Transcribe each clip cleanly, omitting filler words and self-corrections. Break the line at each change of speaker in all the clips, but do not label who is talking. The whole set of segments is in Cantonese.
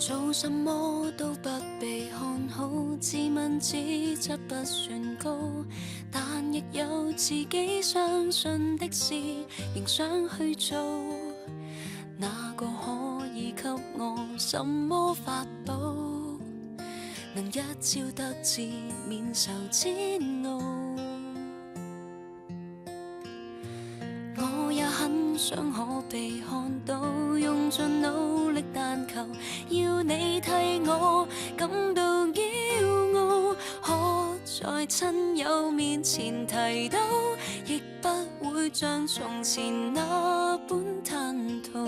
做什麼都不被看好，自問資質不算高，但亦有自己相信的事，仍想去做。哪個可以給我什麼法寶，能一朝得志免受煎熬？我也很想可被看到，用盡努力，但求要你替我感到驕傲。可在親友面前提到，亦不會像從前那般吞吐。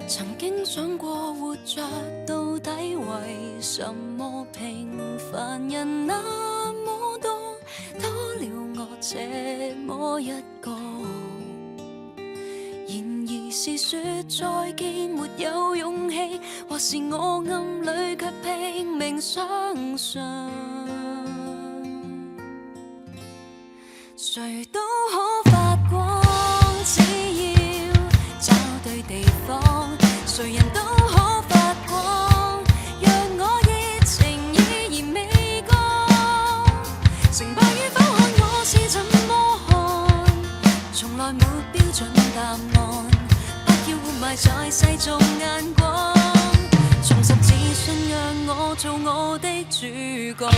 曾經想過活着到底為什麼，平凡人那麼多，多了我這麼一個。然而是說再見沒有勇氣，或是我暗裏卻拼命相信，誰都可發光，只要找對地方，誰人都可發光，讓我熱情依然未乾。成敗與否看我是怎麼看，從來沒標準答案，不要活埋在世俗眼光，重拾自信讓我做我的主角。